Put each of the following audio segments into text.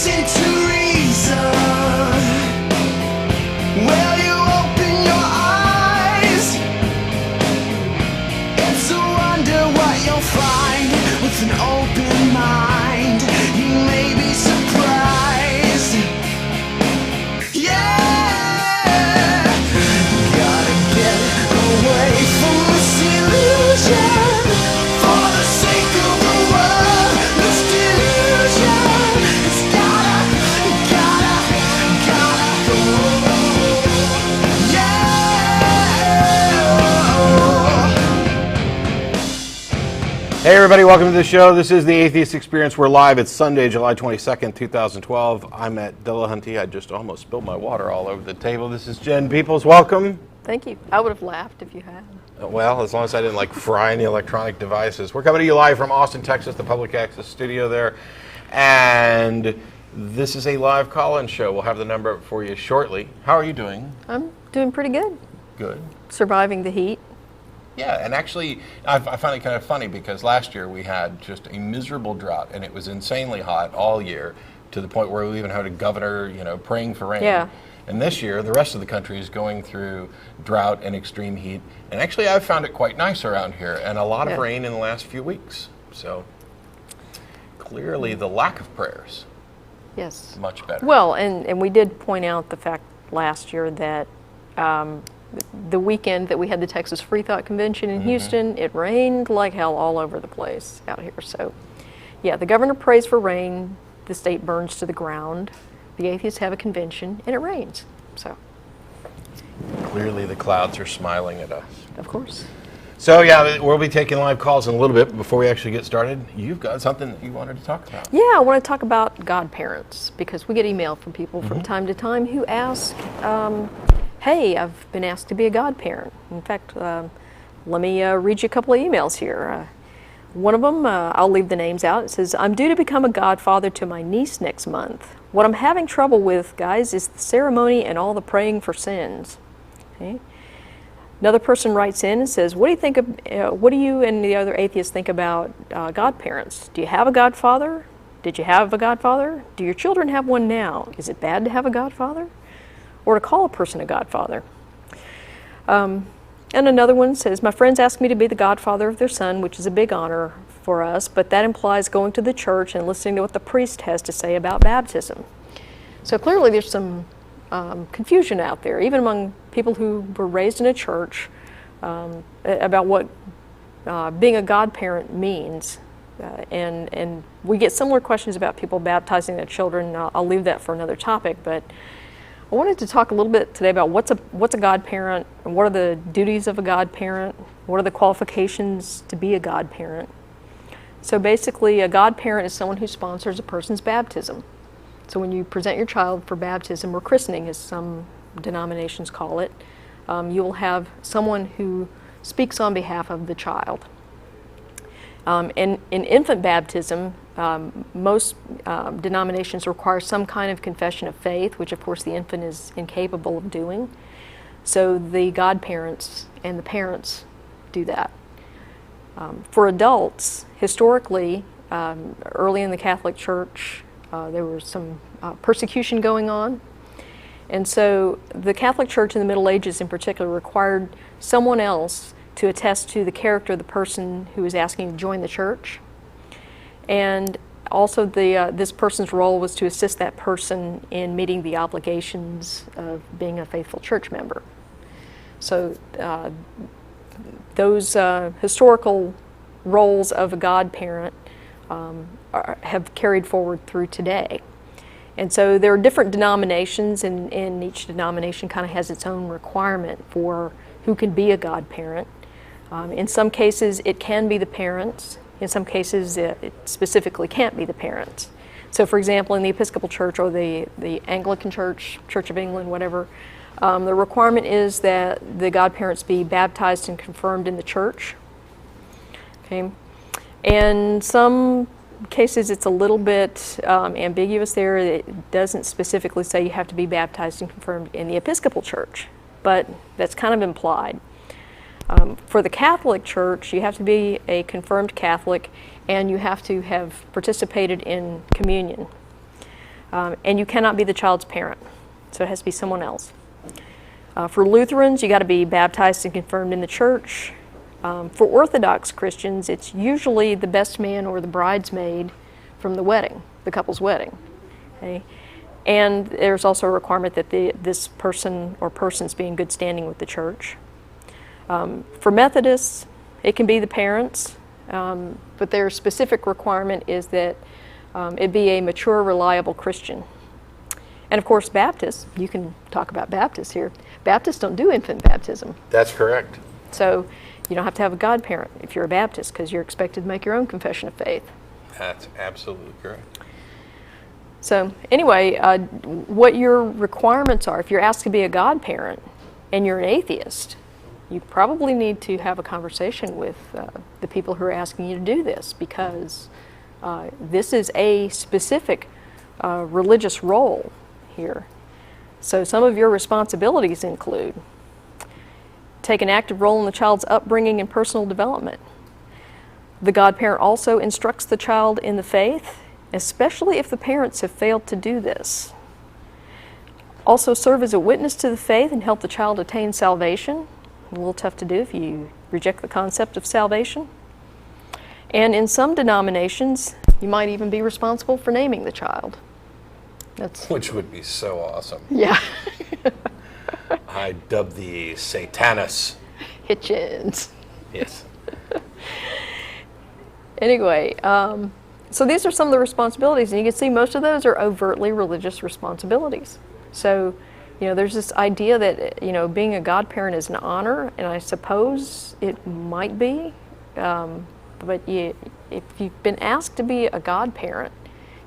listen to reason? Will you open your eyes? It's a wonder what you'll find with an open mind. You may be surprised. Yeah, gotta get away from this illusion for the sake of the world. This delusion, it's gotta go. Yeah. Hey everybody, welcome to the show. This is the Atheist Experience. We're live. It's Sunday, July 22nd, 2012. I'm at Dillahunty. I just almost spilled my water all over the table. This is Jen Peoples. Welcome. Thank you. I would have laughed if you had. Well, as long as I didn't fry any electronic devices. We're coming to you live from Austin, Texas, the public access studio there. And this is a live call-in show. We'll have the number for you shortly. How are you doing? I'm doing pretty good. Good. Surviving the heat. Yeah, and actually, I find it kind of funny because last year we had just a miserable drought, and it was insanely hot all year to the point where we even had a governor, praying for rain. Yeah. And this year, the rest of the country is going through drought and extreme heat. And actually, I've found it quite nice around here, and a lot of rain in the last few weeks. So clearly, the lack of prayers. Yes. Much better. Well, and we did point out the fact last year that the weekend that we had the Texas Free Thought Convention in Houston, it rained like hell all over the place out here. So, yeah, the governor prays for rain, the state burns to the ground, the atheists have a convention, and it rains. So, Clearly, the clouds are smiling at us. of course. So, yeah, we'll be taking live calls in a little bit. But before we actually get started, you've got something that you wanted to talk about. Yeah, I want to talk about godparents because we get email from people from time to time who ask, hey, I've been asked to be a godparent. In fact, let me read you a couple of emails here. One of them, I'll leave the names out. It says, I'm due to become a godfather to my niece next month. What I'm having trouble with, guys, is the ceremony and all the praying for sins. Okay. Another person writes in and says, what do you and the other atheists think about godparents? Do you have a godfather? Did you have a godfather? Do your children have one now? Is it bad to have a godfather? Or to call a person a godfather? And another one says, my friends asked me to be the godfather of their son, which is a big honor for us, but that implies going to the church and listening to what the priest has to say about baptism. So clearly there's some confusion out there, even among people who were raised in a church, about what being a godparent means. And we get similar questions about people baptizing their children. I'll leave that for another topic, but I wanted to talk a little bit today about what's a godparent, and what are the duties of a godparent, what are the qualifications to be a godparent. So basically, a godparent is someone who sponsors a person's baptism. So when you present your child for baptism, or christening as some denominations call it, you will have someone who speaks on behalf of the child. In infant baptism, most denominations require some kind of confession of faith, which of course the infant is incapable of doing. So the godparents and the parents do that. For adults, historically, early in the Catholic Church, there was some persecution going on. And so the Catholic Church in the Middle Ages in particular required someone else to attest to the character of the person who was asking to join the church. And also this person's role was to assist that person in meeting the obligations of being a faithful church member. So those historical roles of a godparent have carried forward through today. And so there are different denominations, and each denomination kind of has its own requirement for who can be a godparent. In some cases, it can be the parents. In some cases, it specifically can't be the parents. So for example, in the Episcopal Church or the Anglican Church, Church of England, whatever, the requirement is that the godparents be baptized and confirmed in the church. Okay. And some cases it's a little bit ambiguous there. It doesn't specifically say you have to be baptized and confirmed in the Episcopal Church, but that's kind of implied. For the Catholic Church, you have to be a confirmed Catholic, and you have to have participated in communion. And you cannot be the child's parent. So it has to be someone else. For Lutherans, you got to be baptized and confirmed in the church. For Orthodox Christians, it's usually the best man or the bridesmaid from the wedding, the couple's wedding. Okay? And there's also a requirement that this person or persons be in good standing with the church. For Methodists, it can be the parents, but their specific requirement is that it be a mature, reliable Christian. And of course, Baptists, you can talk about Baptists here. Baptists don't do infant baptism. That's correct. So you don't have to have a godparent if you're a Baptist, because you're expected to make your own confession of faith. That's absolutely correct. So anyway, what your requirements are, if you're asked to be a godparent and you're an atheist, you probably need to have a conversation with the people who are asking you to do this, because this is a specific religious role here. So some of your responsibilities include take an active role in the child's upbringing and personal development. The godparent also instructs the child in the faith, especially if the parents have failed to do this. Also serve as a witness to the faith and help the child attain salvation. A little tough to do if you reject the concept of salvation. And in some denominations, you might even be responsible for naming the child. Which would be so awesome. Yeah. I dub the Satanus. Hitchens. Yes. Anyway, so these are some of the responsibilities, and you can see most of those are overtly religious responsibilities. So, there's this idea that, being a godparent is an honor, and I suppose it might be, but if you've been asked to be a godparent,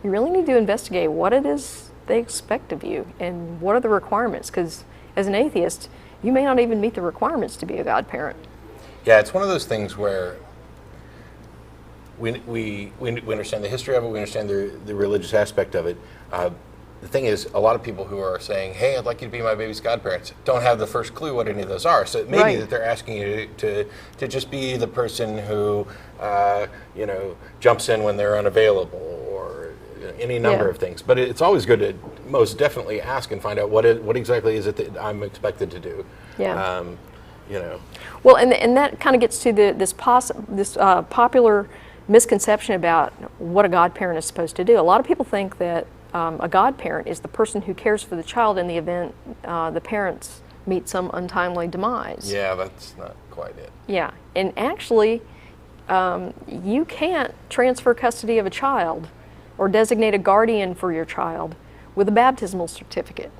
you really need to investigate what it is they expect of you and what are the requirements, because as an atheist, you may not even meet the requirements to be a godparent. Yeah, it's one of those things where we understand the history of it, we understand the religious aspect of it. The thing is, a lot of people who are saying, hey, I'd like you to be my baby's godparents, don't have the first clue what any of those are. So it may be that they're asking you to just be the person who, jumps in when they're unavailable, or any number of things. But it's always good to most definitely ask and find out what exactly is it that I'm expected to do. Yeah. Well, and that kind of gets to this popular misconception about what a godparent is supposed to do. A lot of people think that a godparent is the person who cares for the child in the event the parents meet some untimely demise. Yeah, that's not quite it. Yeah, and actually, you can't transfer custody of a child or designate a guardian for your child with a baptismal certificate.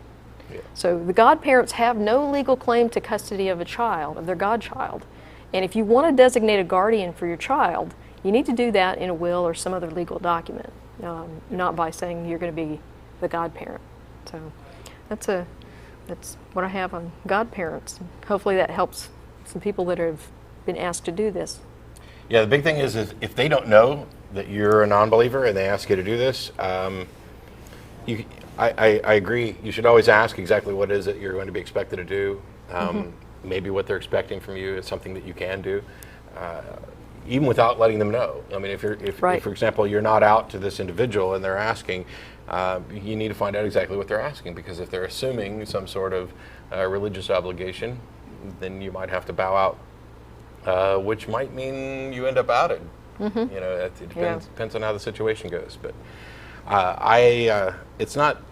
Yeah. So the godparents have no legal claim to custody of a child, of their godchild. And if you want to designate a guardian for your child, you need to do that in a will or some other legal document, not by saying you're going to be the godparent. So that's what I have on godparents. Hopefully that helps some people that have been asked to do this. Yeah, the big thing is if they don't know that you're a non-believer and they ask you to do this, I agree. You should always ask exactly what it is that you're going to be expected to do. Maybe what they're expecting from you is something that you can do, even without letting them know. I mean, if, for example, you're not out to this individual and they're asking, you need to find out exactly what they're asking, because if they're assuming some sort of religious obligation, then you might have to bow out, which might mean you end up outed. It depends on how the situation goes. But it's not.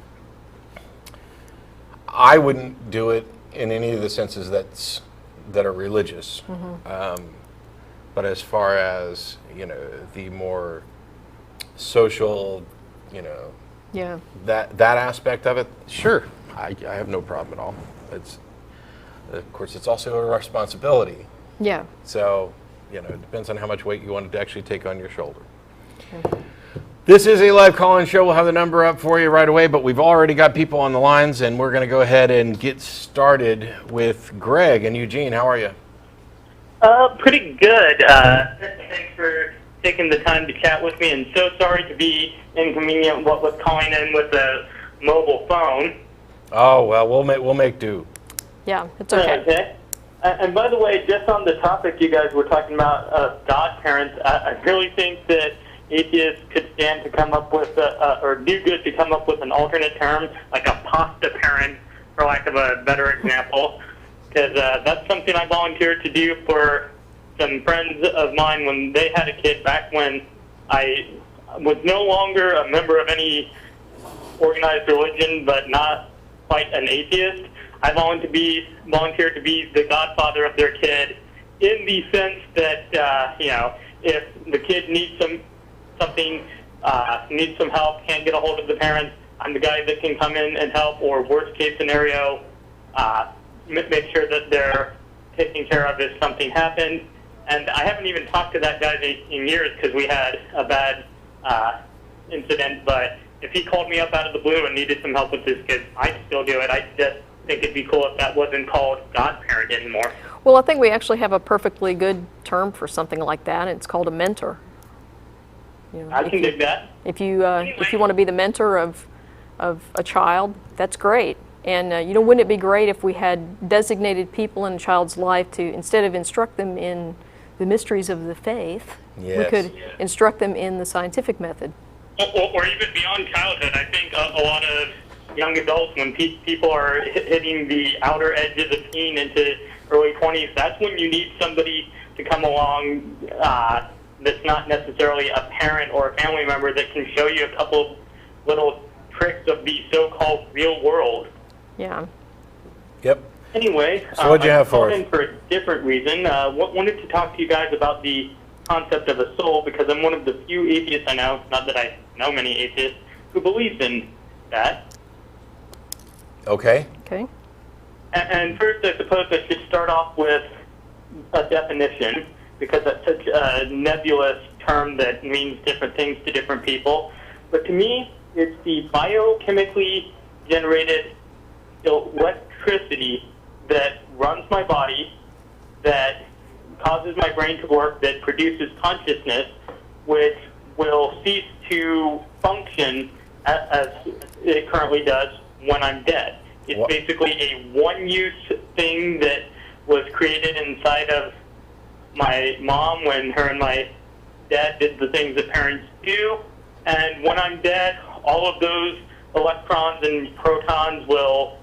I wouldn't do it in any of the senses that are religious. But as far as the more social, that aspect of it, sure, I have no problem at all. Of course, it's also a responsibility. Yeah. So, it depends on how much weight you want to actually take on your shoulder. Okay. This is a live call-in show. We'll have the number up for you right away, but we've already got people on the lines, and we're going to go ahead and get started with Greg and Eugene. How are you? Pretty good. Thanks for taking the time to chat with me, and so sorry to be inconvenient with calling in with a mobile phone. Oh, well, we'll make do. Yeah, it's okay. Okay. And by the way, just on the topic you guys were talking about, godparents, I really think that atheists could stand to come up with, or do good to come up with an alternate term, like a pasta parent, for lack of a better example, because that's something I volunteered to do for some friends of mine when they had a kid back when I was no longer a member of any organized religion, but not quite an atheist. I volunteered to be the godfather of their kid, in the sense that if the kid needs something, needs some help, can't get a hold of the parents, I'm the guy that can come in and help. Or worst case scenario, make sure that they're taken care of if something happens. And I haven't even talked to that guy in years because we had a bad incident. But if he called me up out of the blue and needed some help with his kids, I'd still do it. I just think it'd be cool if that wasn't called godparent anymore. Well, I think we actually have a perfectly good term for something like that, and it's called a mentor. I can dig that. If you want to be the mentor of a child, that's great. And wouldn't it be great if we had designated people in a child's life to, instead of instruct them in the mysteries of the faith, we could instruct them in the scientific method. Or even beyond childhood. I think a lot of young adults, when people are hitting the outer edges of teen into early 20s, that's when you need somebody to come along that's not necessarily a parent or a family member that can show you a couple of little tricks of the so-called real world. Yeah. Yep. Anyway, so what'd you have for us? I called in for a different reason. Wanted to talk to you guys about the concept of a soul, because I'm one of the few atheists I know, not that I know many atheists, who believes in that. Okay. Okay. And first, I suppose I should start off with a definition, because that's such a nebulous term that means different things to different people. But to me, it's the biochemically generated electricity that runs my body, that causes my brain to work, that produces consciousness, which will cease to function as it currently does when I'm dead. It's basically a one-use thing that was created inside of my mom when her and my dad did the things that parents do. And when I'm dead, all of those electrons and protons will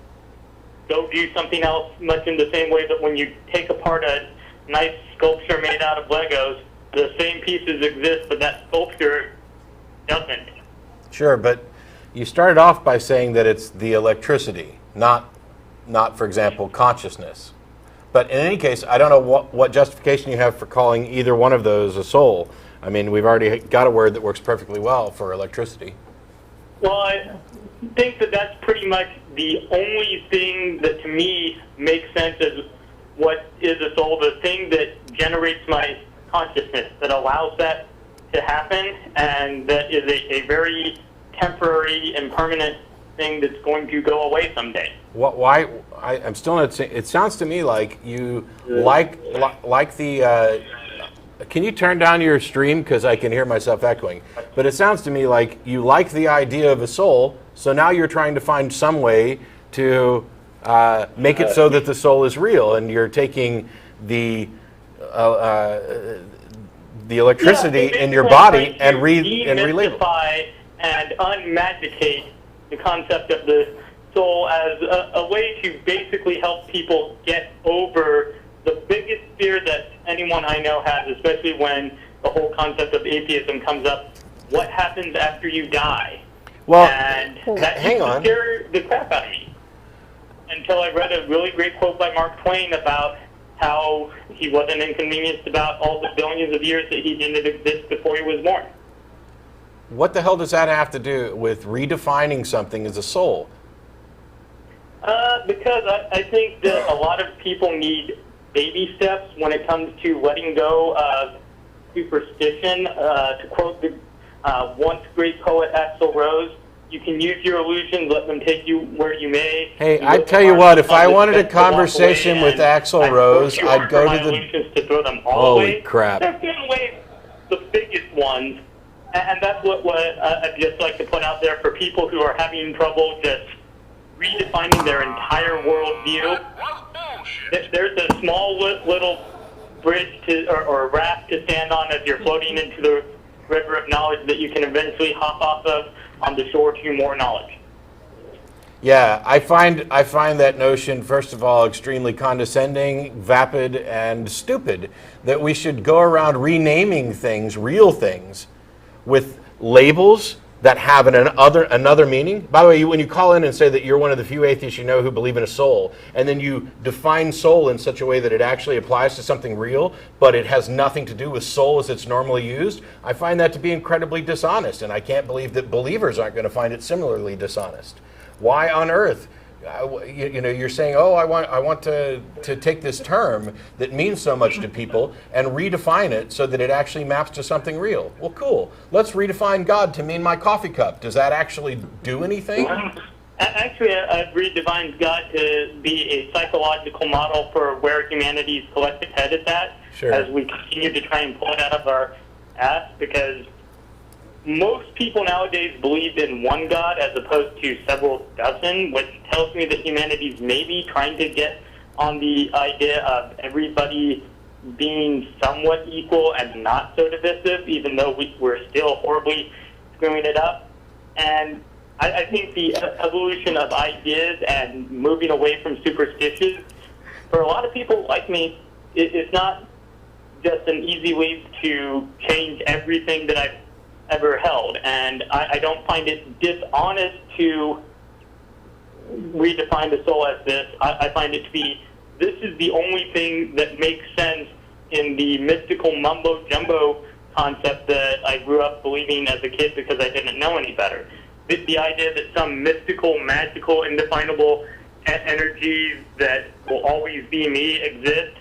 go do something else, much in the same way that when you take apart a nice sculpture made out of Legos, the same pieces exist, but that sculpture doesn't. Sure, but you started off by saying that it's the electricity, not for example, consciousness. But in any case, I don't know what justification you have for calling either one of those a soul. I mean, we've already got a word that works perfectly well for electricity. Well, I think that that's pretty much the only thing that to me makes sense as what is a soul, the thing that generates my consciousness, that allows that to happen, and that is a very temporary and permanent thing that's going to go away someday. Why? I'm still not saying. It sounds to me like you like the. Can you turn down your stream, because I can hear myself echoing? But it sounds to me like you like the idea of a soul, so now you're trying to find some way to make it so that the soul is real, and you're taking the electricity in your body and demystify and unmagicate the concept of the soul as a way to basically help people get over the biggest fear that anyone I know has, especially when the whole concept of atheism comes up. What happens after you die? Well, and that hang on. scared the crap out of me until I read a really great quote by Mark Twain about how he wasn't inconvenienced about all the billions of years that he didn't exist before he was born. What the hell does that have to do with redefining something as a soul? Because I think that a lot of people need baby steps when it comes to letting go of superstition. To quote the once great poet Axl Rose, you can use your illusions, let them take you where you may. Hey, I tell you what, if I wanted a conversation with Axl Rose, I'd go to the... illusions to throw them all away. Holy crap. They're throwing away the biggest ones, and that's what I'd just like to put out there for people who are having trouble just redefining their entire worldview. There's a small little bridge or raft to stand on as you're floating into the river of knowledge that you can eventually hop off of on the shore to more knowledge. Yeah, I find that notion, first of all, extremely condescending, vapid, and stupid, that we should go around renaming things, real things, with labels that have another meaning. By the way, when you call in and say that you're one of the few atheists you know who believe in a soul, and then you define soul in such a way that it actually applies to something real, but it has nothing to do with soul as it's normally used, I find that to be incredibly dishonest, and I can't believe that believers aren't going to find it similarly dishonest. Why on earth? You're saying, oh, I want to take this term that means so much to people and redefine it so that it actually maps to something real. Well, cool. Let's redefine God to mean my coffee cup. Does that actually do anything? Actually, I've redefined God to be a psychological model for where humanity's collective head is at, Sure. as we continue to try and pull it out of our ass, because most people nowadays believe in one God as opposed to several dozen, which tells me that humanity's maybe trying to get on the idea of everybody being somewhat equal and not so divisive, even though we're still horribly screwing it up. And I think the evolution of ideas and moving away from superstitions, for a lot of people like me, it's not just an easy way to change everything that I've ever held, and I don't find it dishonest to redefine the soul as this. I find it to be, this is the only thing that makes sense in the mystical mumbo-jumbo concept that I grew up believing as a kid because I didn't know any better. The idea that some mystical, magical, indefinable energies that will always be me exist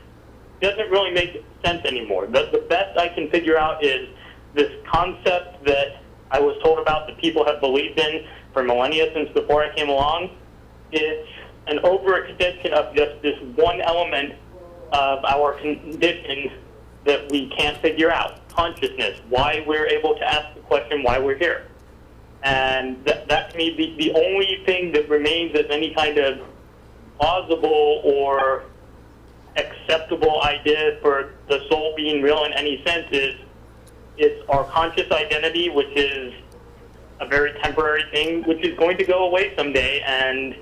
doesn't really make sense anymore. The best I can figure out is this concept that I was told about that people have believed in for millennia since before I came along. It's an overextension of just this one element of our condition that we can't figure out, consciousness, why we're able to ask the question why we're here. And that to me, the only thing that remains as any kind of plausible or acceptable idea for the soul being real in any sense is it's our conscious identity, which is a very temporary thing, which is going to go away someday. And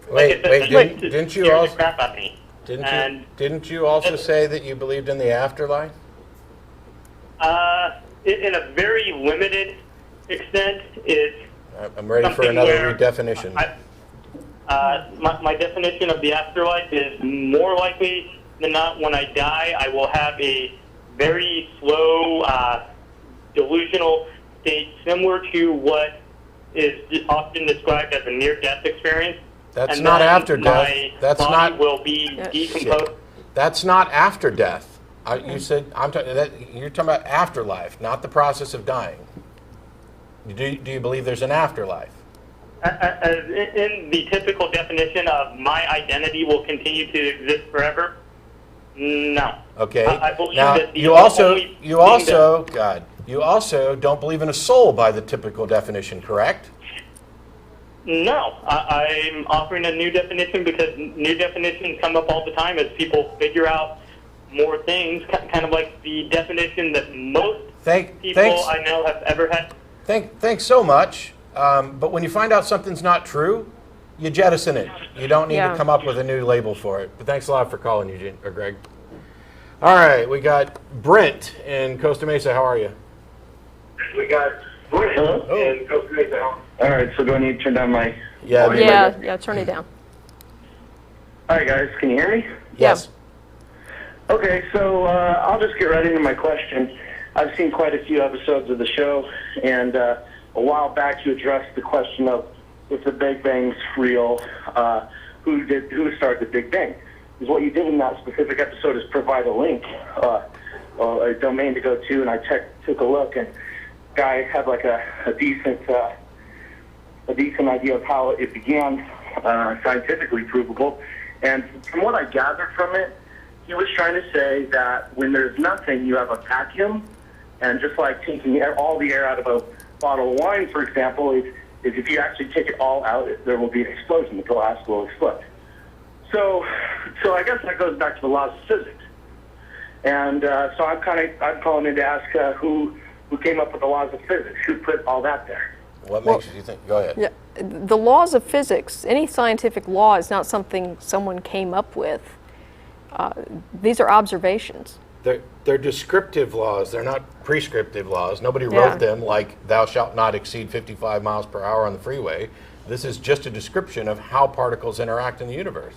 didn't you also crap out of me. Didn't you also say that you believed in the afterlife? In a very limited extent, it's. I'm ready for another redefinition. My definition of the afterlife is more likely than not when I die, I will have a very slow, delusional state similar to what is often described as a near-death experience. That's and not then after death. My That's body not. will be decomposed. Shit. That's not after death. You said you're talking about afterlife, not the process of dying. Do you believe there's an afterlife? In the typical definition of my identity will continue to exist forever, no. Okay. I believe now that you also don't believe in a soul by the typical definition, correct? No, I'm offering a new definition because new definitions come up all the time as people figure out more things, kind of like the definition that most people I know have ever had. Thanks so much. But when you find out something's not true, you jettison it. You don't need to come up with a new label for it. But thanks a lot for calling, Eugene or Greg. All right, we got Brent in Costa Mesa. How are you? We got Brent in Costa Mesa. All right, so do I need to turn down my... Yeah, turn it down. All right, guys, can you hear me? Yes. Okay, so I'll just get right into my question. I've seen quite a few episodes of the show, and a while back you addressed the question of if the Big Bang's real, who started the Big Bang? Because what you did in that specific episode is provide a link, a domain to go to, and I took a look, and guy had like a decent idea of how it began, scientifically provable. And from what I gathered from it, he was trying to say that when there's nothing, you have a vacuum, and just like taking all the air out of a bottle of wine, for example, is if you actually take it all out, there will be an explosion. The glass will explode. So I guess that goes back to the laws of physics. And so I'm calling in to ask who Who came up with the laws of physics? Who put all that there? What makes you think? Go ahead. Yeah, the laws of physics, any scientific law is not something someone came up with. These are observations. They're descriptive laws. They're not prescriptive laws. Nobody Yeah. wrote them like thou shalt not exceed 55 miles per hour on the freeway. This is just a description of how particles interact in the universe.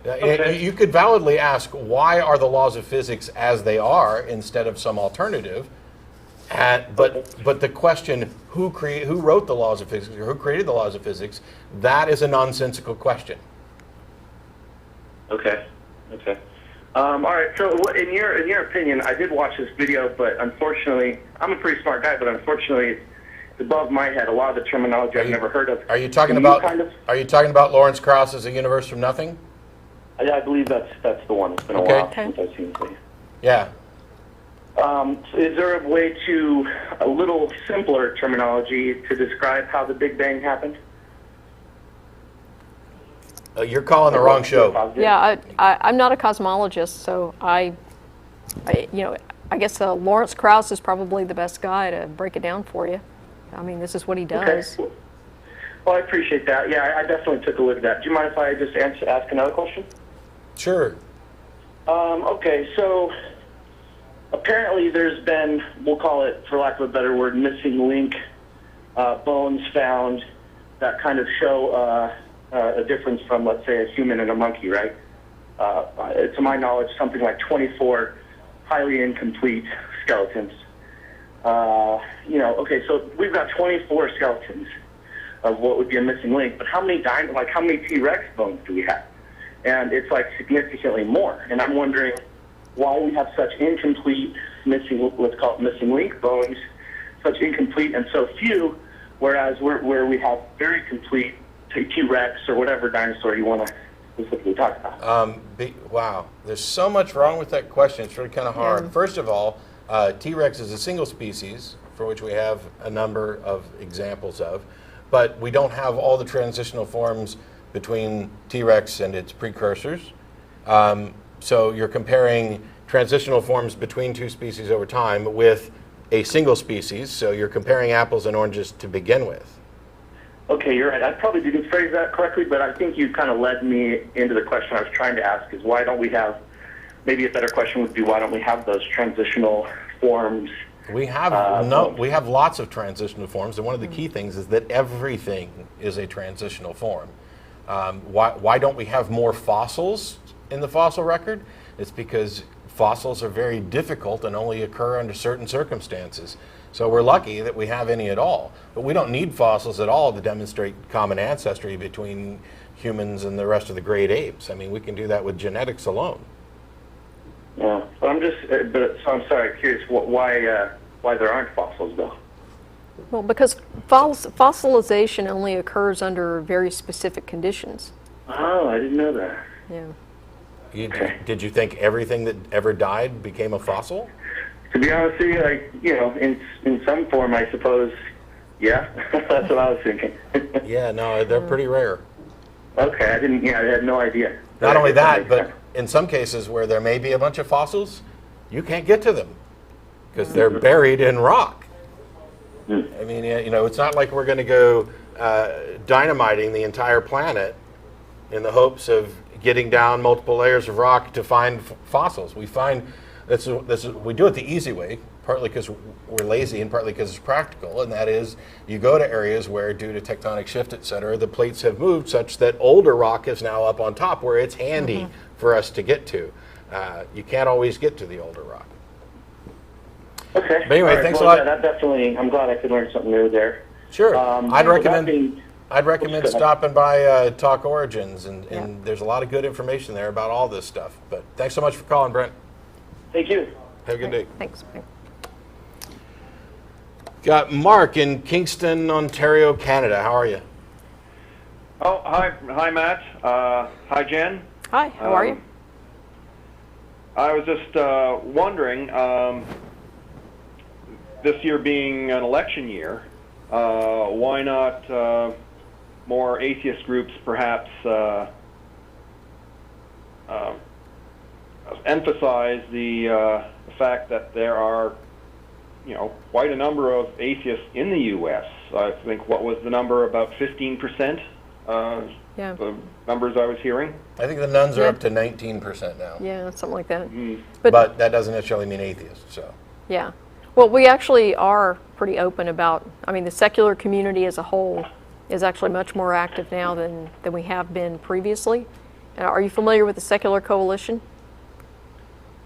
Okay. You could validly ask, why are the laws of physics as they are instead of some alternative? But the question, who wrote the laws of physics, or who created the laws of physics, that is a nonsensical question. Okay. Okay. All right. So, in your opinion, I did watch this video, but unfortunately, I'm a pretty smart guy, but unfortunately, it's above my head. A lot of the terminology I've never heard of. Are you talking Can about? kind of, Are you talking about Lawrence Krauss as a universe from nothing? I believe that's the one. It's been a Okay. while Okay. since I've seen it. Yeah. So is there a way to a little simpler terminology to describe how the Big Bang happened? You're calling the wrong show. Yeah, I'm not a cosmologist, so I guess Lawrence Krauss is probably the best guy to break it down for you. I mean, this is what he does. Okay. Well, I appreciate that. Yeah, I definitely took a look at that. Do you mind if I just ask another question? Sure. Okay, so apparently there's been, we'll call it, for lack of a better word, missing link bones found that kind of show a difference from, let's say, a human and a monkey, right? To my knowledge, something like 24 highly incomplete skeletons. Okay, so we've got 24 skeletons of what would be a missing link, but how many T-Rex bones do we have? And it's like significantly more. And I'm wondering why we have such incomplete missing, let's call it missing link bones, such incomplete and so few, whereas where we have very complete T-Rex or whatever dinosaur you want to specifically talk about. Wow, there's so much wrong with that question. It's really kind of hard. Yeah. First of all, T-Rex is a single species for which we have a number of examples of, but we don't have all the transitional forms between T-Rex and its precursors. So you're comparing transitional forms between two species over time with a single species, so you're comparing apples and oranges to begin with. Okay, you're right. I probably didn't phrase that correctly, but I think you kind of led me into the question I was trying to ask, is why don't we have, maybe a better question would be, why don't we have those transitional forms? We have we have lots of transitional forms, and one of the key things is that everything is a transitional form. Why don't we have more fossils in the fossil record? It's because fossils are very difficult and only occur under certain circumstances. So we're lucky that we have any at all. But we don't need fossils at all to demonstrate common ancestry between humans and the rest of the great apes. I mean, we can do that with genetics alone. Yeah, but I'm sorry, curious why there aren't fossils though. Well, because fossilization only occurs under very specific conditions. Oh, I didn't know that. Yeah. Did you think everything that ever died became a fossil? To be honest with you, in some form, I suppose, yeah, that's what I was thinking. Yeah, no, they're pretty rare. Okay, I had no idea. Not only that, makes but sense. in some cases where there may be a bunch of fossils, you can't get to them because they're buried in rock. I mean, it's not like we're going to go dynamiting the entire planet in the hopes of getting down multiple layers of rock to find fossils. We find we do it the easy way, partly because we're lazy and partly because it's practical, and that is you go to areas where, due to tectonic shift, et cetera, the plates have moved such that older rock is now up on top where it's handy for us to get to. You can't always get to the older rock. Okay. But anyway, All right, thanks well, a lot. Yeah, that definitely, I'm glad I could learn something new there. Sure. I'd with that recommend being- recommend Go ahead. stopping by Talk Origins, and Yeah. there's a lot of good information there about all this stuff. But thanks so much for calling, Brent. Thank you. Have a good day. Thanks. Got Mark in Kingston, Ontario, Canada. How are you? Oh, hi, Matt. Hi, Jen. Hi, how are you? I was just wondering, this year being an election year, why not more atheist groups perhaps emphasize the fact that there are quite a number of atheists in the U.S. I think, what was the number, about 15%? Yeah. The numbers I was hearing. I think the nuns are Yeah. up to 19% now. Yeah, something like that. But that doesn't necessarily mean atheists, so. Yeah. Well, we actually are pretty open about, the secular community as a whole is actually much more active now than we have been previously. Are you familiar with the Secular Coalition?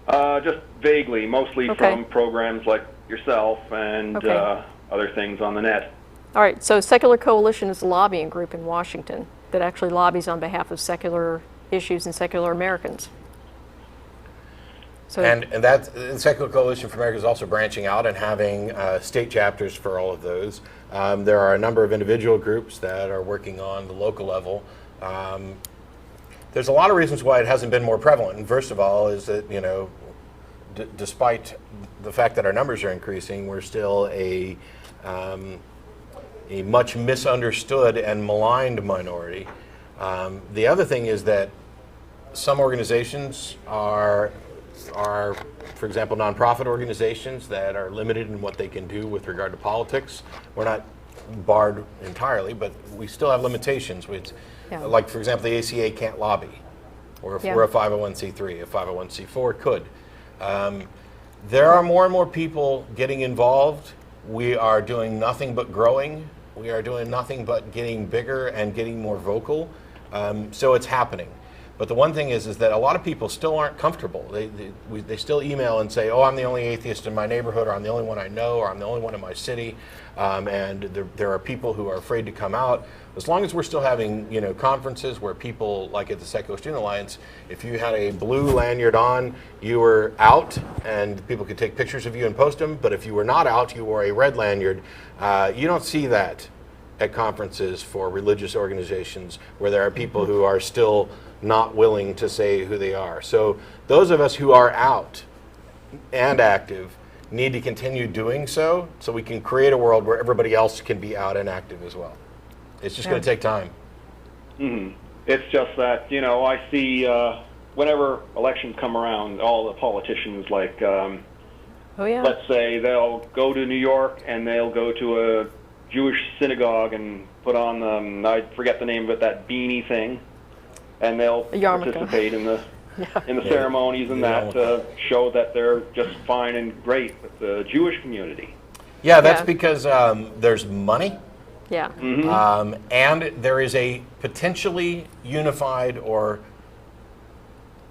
Just vaguely, mostly Okay. from programs like yourself and Okay. other things on the net. All right, so Secular Coalition is a lobbying group in Washington that actually lobbies on behalf of secular issues and secular Americans. So, And that the Secular Coalition for America is also branching out and having state chapters for all of those. There are a number of individual groups that are working on the local level. There's a lot of reasons why it hasn't been more prevalent. And first of all is that, despite the fact that our numbers are increasing, we're still a much misunderstood and maligned minority. The other thing is that some organizations are, for example, nonprofit organizations that are limited in what they can do with regard to politics. We're not barred entirely, but we still have limitations. Yeah. Like, for example, the ACA can't lobby, or if Yeah. we're a 501c3, a 501c4 could. There are more and more people getting involved. We are doing nothing but growing. We are doing nothing but getting bigger and getting more vocal. So it's happening. But the one thing is that a lot of people still aren't comfortable. They still email and say, "Oh, I'm the only atheist in my neighborhood," or "I'm the only one I know," or "I'm the only one in my city." And there are people who are afraid to come out. As long as we're still having conferences where people, like at the Secular Student Alliance, if you had a blue lanyard on, you were out, and people could take pictures of you and post them. But if you were not out, you wore a red lanyard. You don't see that at conferences for religious organizations where there are people who are still not willing to say who they are. So those of us who are out and active need to continue doing so we can create a world where everybody else can be out and active as well. It's just going to take time. Mm-hmm. It's just that, I see whenever elections come around, all the politicians, like, oh yeah. let's say they'll go to New York and they'll go to a Jewish synagogue and put on, I forget the name of it, that beanie thing, and they'll participate in the ceremonies and that to show that they're just fine and great with the Jewish community. Yeah, that's because there's money. Yeah. And there is a potentially unified or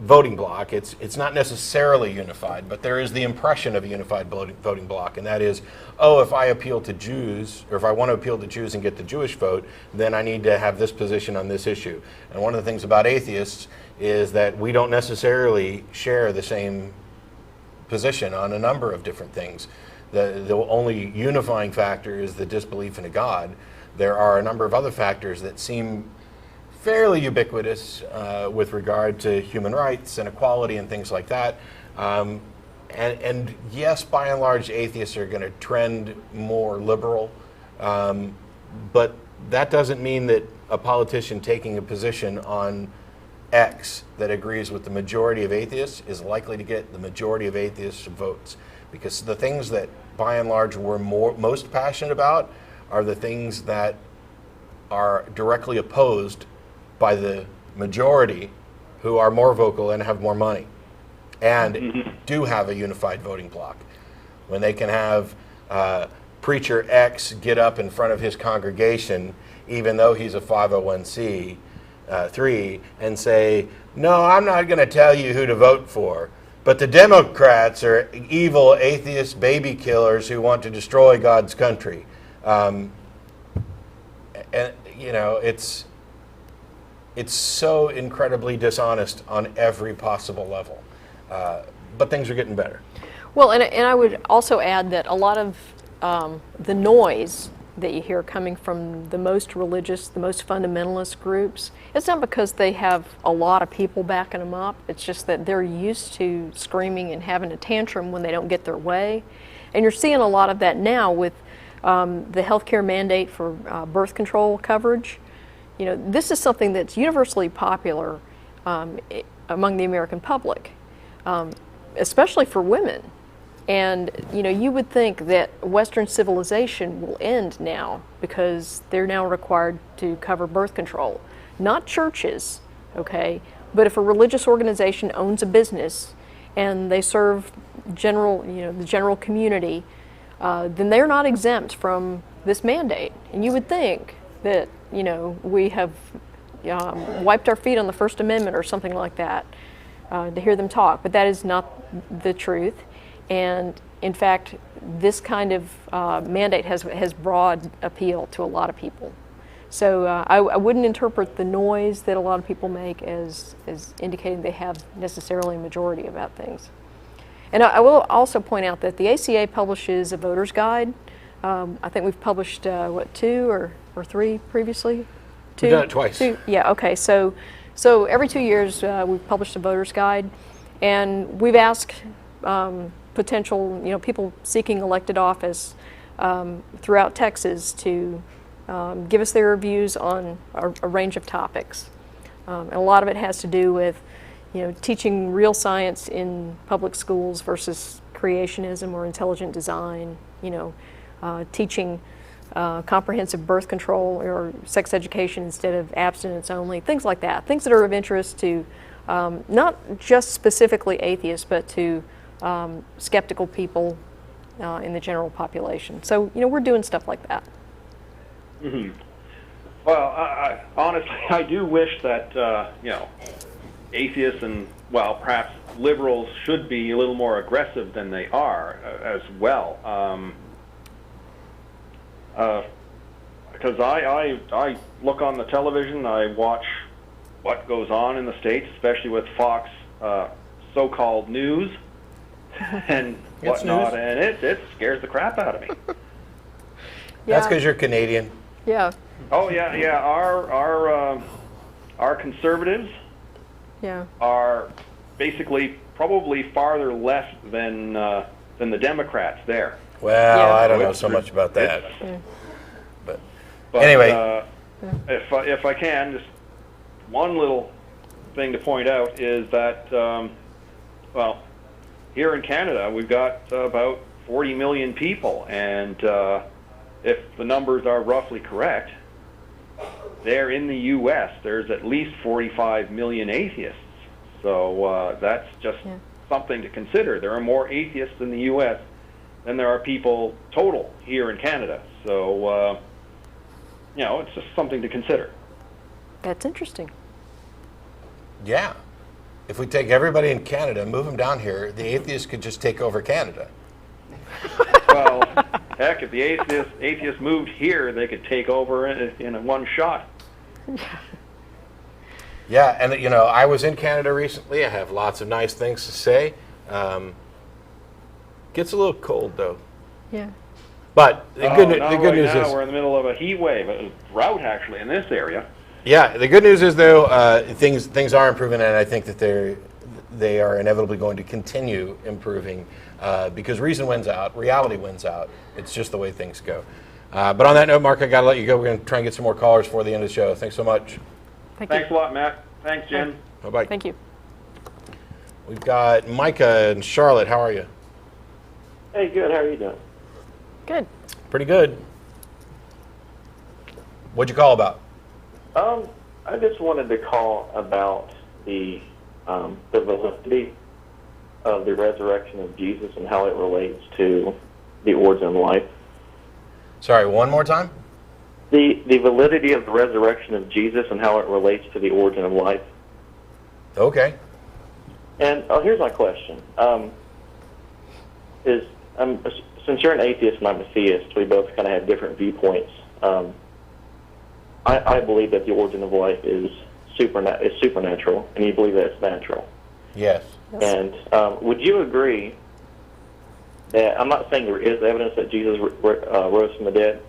voting bloc. It's not necessarily unified, but there is the impression of a unified voting bloc, and that is, if I appeal to Jews, or if I want to appeal to Jews and get the Jewish vote, then I need to have this position on this issue. And one of the things about atheists is that we don't necessarily share the same position on a number of different things. The only unifying factor is the disbelief in a God. There are a number of other factors that seem fairly ubiquitous with regard to human rights and equality and things like that. And yes, by and large, atheists are going to trend more liberal, but that doesn't mean that a politician taking a position on X that agrees with the majority of atheists is likely to get the majority of atheists' votes. Because the things that, by and large, we're most passionate about are the things that are directly opposed by the majority who are more vocal and have more money and do have a unified voting bloc. When they can have preacher X get up in front of his congregation, even though he's a 501c3, and say, "No, I'm not going to tell you who to vote for, but the Democrats are evil atheist baby killers who want to destroy God's country." And it's so incredibly dishonest on every possible level. But things are getting better. Well, and I would also add that a lot of the noise that you hear coming from the most religious, the most fundamentalist groups, it's not because they have a lot of people backing them up. It's just that they're used to screaming and having a tantrum when they don't get their way. And you're seeing a lot of that now with the healthcare mandate for birth control coverage. This is something that's universally popular among the American public, especially for women. And you would think that Western civilization will end now because they're now required to cover birth control. Not churches, okay? But if a religious organization owns a business and they serve the general community, then they're not exempt from this mandate. And you would think that, we have wiped our feet on the First Amendment or something like that to hear them talk, but that is not the truth. And in fact, this kind of mandate has broad appeal to a lot of people. So I wouldn't interpret the noise that a lot of people make as indicating they have necessarily a majority about things. And I will also point out that the ACA publishes a voter's guide. I think we've published, 2 or 3 previously? 2? We've done it twice. 2? Yeah, okay. So every 2 years we've published a voter's guide, and we've asked potential, people seeking elected office throughout Texas to give us their views on a range of topics. And a lot of it has to do with, teaching real science in public schools versus creationism or intelligent design, teaching comprehensive birth control or sex education instead of abstinence only, things like that. Things that are of interest to not just specifically atheists, but to skeptical people in the general population. So, we're doing stuff like that. Mm-hmm. Well, I honestly, I do wish that, atheists and, perhaps liberals should be a little more aggressive than they are as well. Because I look on the television, I watch what goes on in the States, especially with Fox so-called news and whatnot, and it scares the crap out of me. That's because you're Canadian. Yeah. Oh yeah. Our conservatives are basically probably farther left than the Democrats there. Well, I don't know so much about that. But anyway, if I can, just one little thing to point out is that here in Canada we've got about 40 million people, and if the numbers are roughly correct, there in the U.S. there's at least 45 million atheists. So that's just something to consider. There are more atheists in the U.S. than there are people total here in Canada. So, it's just something to consider. That's interesting. Yeah. If we take everybody in Canada and move them down here, the atheists could just take over Canada. Well, heck, if the atheists moved here, they could take over in one shot. Yeah, and I was in Canada recently. I have lots of nice things to say. Gets a little cold though. Yeah. But the good news now is we're in the middle of a heat wave, a drought actually in this area. Yeah, the good news is though things are improving, and I think that they are inevitably going to continue improving because reason wins out, reality wins out. It's just the way things go. But on that note, Mark, I got to let you go. We're going to try and get some more callers for the end of the show. Thanks so much. Thanks a lot, Matt. Thanks, Jen. Bye-bye. Thank you. We've got Micah and Charlotte. How are you? Hey, good. How are you doing? Good. Pretty good. What'd you call about? I just wanted to call about the validity of the resurrection of Jesus and how it relates to the origin of life. Sorry, one more time? The validity of the resurrection of Jesus and how it relates to the origin of life. Okay. And here's my question. Since you're an atheist and I'm a theist, we both kind of have different viewpoints. I believe that the origin of life is supernatural, and you believe that it's natural. Yes. And would you agree that, I'm not saying there is evidence that Jesus rose from the dead.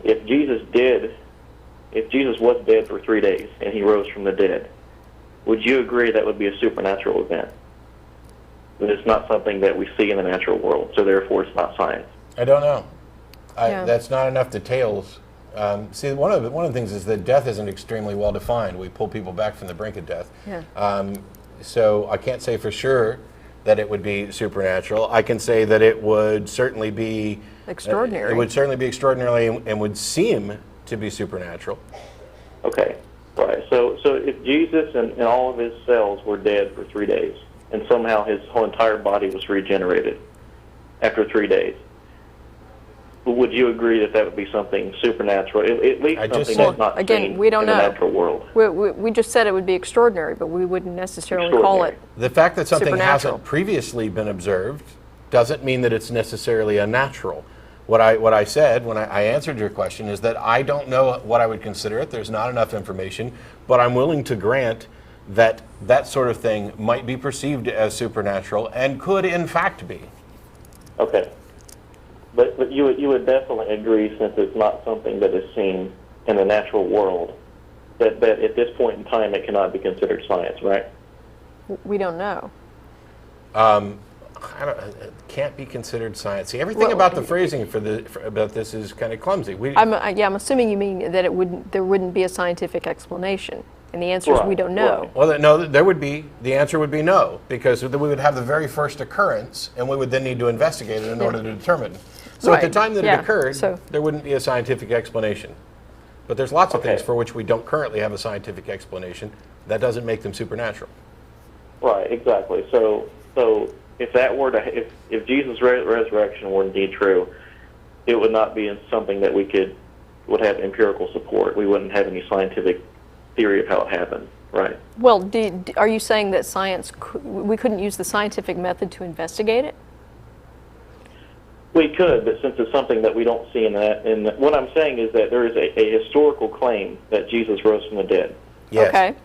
If Jesus was dead for 3 days and he rose from the dead, would you agree that would be a supernatural event? That it's not something that we see in the natural world, so therefore it's not science? I don't know. That's not enough details. See, one of the things is that death isn't extremely well defined. We pull people back from the brink of death. Yeah. So I can't say for sure that it would be supernatural. I can say that it would certainly be extraordinary. It would certainly be extraordinary and would seem to be supernatural. Okay, right. So if Jesus and all of his cells were dead for 3 days, and somehow his whole entire body was regenerated after 3 days, would you agree that that would be something supernatural? At least something that's not seen we don't in know. the natural world. We just said it would be extraordinary, but we wouldn't necessarily call it The fact that something supernatural. hasn't previously been observed doesn't mean that it's necessarily unnatural. What I said when I answered your question is that I don't know what I would consider it. There's not enough information, but I'm willing to grant that that sort of thing might be perceived as supernatural and could in fact be. Okay. But you would definitely agree, since it's not something that is seen in the natural world, that at this point in time it cannot be considered science, right? We don't know. It can't be considered science. See, everything about the phrasing about this is kind of clumsy. I'm assuming you mean that there wouldn't be a scientific explanation, and the answer is we don't know. Right. Well, no, there would be. The answer would be no, because we would have the very first occurrence, and we would then need to investigate it in order to determine. So at the time that it occurred, there wouldn't be a scientific explanation. But there's lots of things for which we don't currently have a scientific explanation. That doesn't make them supernatural. Right, exactly. So if that were to, if Jesus' resurrection were indeed true, it would not be something that would have empirical support. We wouldn't have any scientific theory of how it happened, right? Well, are you saying that we couldn't use the scientific method to investigate it? We could, but since it's something that we don't see what I'm saying is that there is a historical claim that Jesus rose from the dead. Yes. Okay.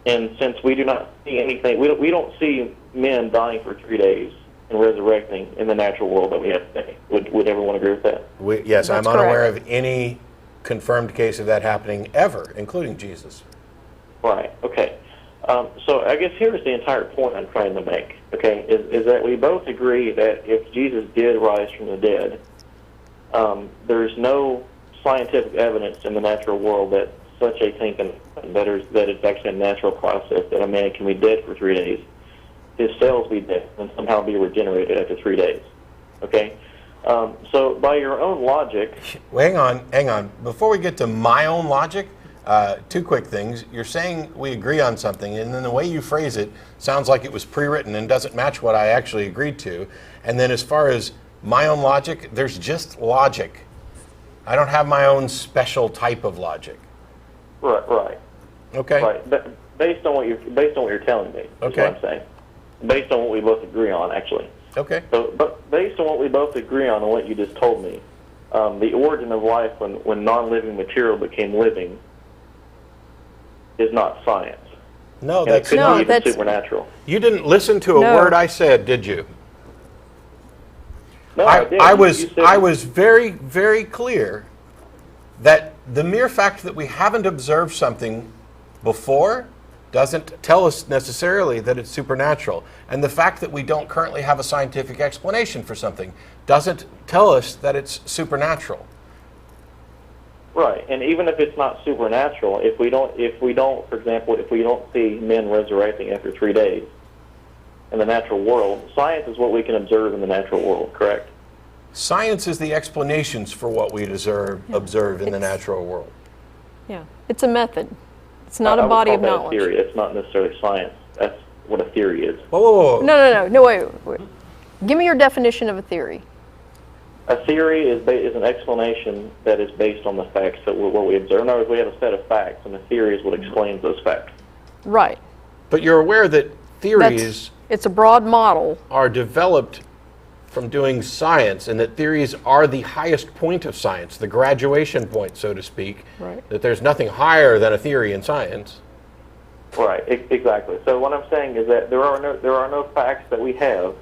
And since we do not see anything, we don't see men dying for 3 days and resurrecting in the natural world that we have today. Would everyone agree with that? Yes, That's I'm unaware correct. of any confirmed case of that happening ever, including Jesus. Right, okay. So I guess here's the entire point I'm trying to make, okay, is that we both agree that if Jesus did rise from the dead, there's no scientific evidence in the natural world that such a thing can happen, that it's actually a natural process, that a man can be dead for 3 days, his cells be dead, and somehow be regenerated after 3 days, okay? So by your own logic... Well, hang on. Before we get to my own logic, two quick things. You're saying we agree on something, and then the way you phrase it sounds like it was pre-written and doesn't match what I actually agreed to. And then as far as my own logic, there's just logic. I don't have my own special type of logic. Right. Okay. Right. Based on what you're telling me, is what I'm saying. Based on what we both agree on, actually. Okay. So, but based on what we both agree on and what you just told me, the origin of life when non-living material became living is not science. No, and that's not even supernatural. You didn't listen to a word I said, did you? No, I did. I was very, very clear that the mere fact that we haven't observed something before doesn't tell us necessarily that it's supernatural. And the fact that we don't currently have a scientific explanation for something doesn't tell us that it's supernatural. Right, and even if it's not supernatural, if we don't, for example, if we don't see men resurrecting after 3 days in the natural world, science is what we can observe in the natural world, correct? Science is the explanations for what we observe in the natural world. Yeah, it's a method. It's not a body of knowledge. Theory. It's not necessarily science. That's what a theory is. Whoa. No, wait. Give me your definition of a theory. A theory is an explanation that is based on the facts that what we observe. In other words, we have a set of facts, and the theory is what explains those facts. Right. But you're aware that theories it's a broad model are developed from doing science, and that theories are the highest point of science, the graduation point, so to speak. Right. That there's nothing higher than a theory in science. Right, exactly. So what I'm saying is that there are no facts that we have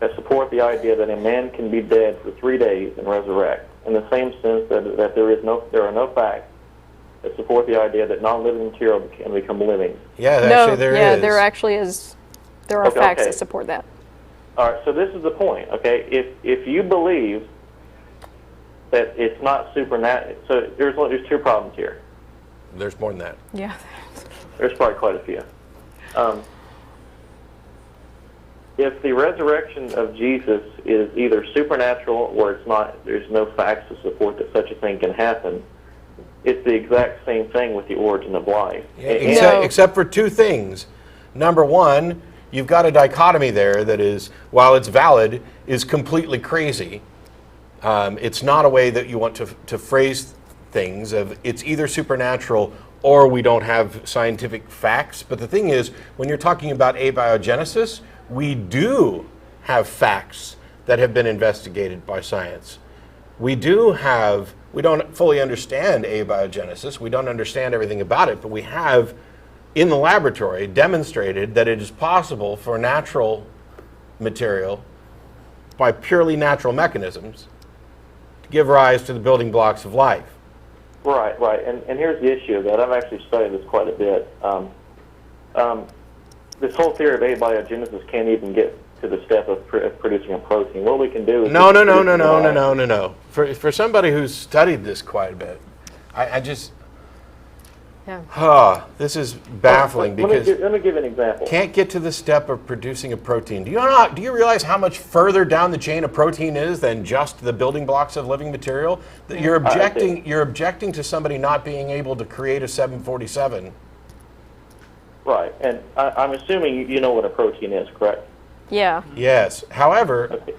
that support the idea that a man can be dead for 3 days and resurrect. In the same sense that there are no facts that support the idea that non-living material can become living. Yeah, there is. There are facts that support that. All right, so this is the point, okay? If you believe that it's not supernatural, so there's two problems here. There's more than that. Yeah. There's probably quite a few. if the resurrection of Jesus is either supernatural or it's not, there's no facts to support that such a thing can happen, it's the exact same thing with the origin of life. Except for two things. Number one, you've got a dichotomy there that is, while it's valid, is completely crazy. It's not a way that you want to phrase things. It's either supernatural or we don't have scientific facts. But the thing is, when you're talking about abiogenesis, we do have facts that have been investigated by science. We don't fully understand abiogenesis. We don't understand everything about it, but we have, in the laboratory, demonstrated that it is possible for natural material, by purely natural mechanisms, to give rise to the building blocks of life. Right. And here's the issue of that. I've actually studied this quite a bit. This whole theory of abiogenesis can't even get to the step of producing a protein. What we can do is... No. For somebody who's studied this quite a bit, I just... Yeah. This is baffling because... Let me give an example. Can't get to the step of producing a protein. Do you realize how much further down the chain a protein is than just the building blocks of living material? That you're objecting to somebody not being able to create a 747. Right, and I'm assuming you know what a protein is, correct? Yeah. Yes. However, Okay.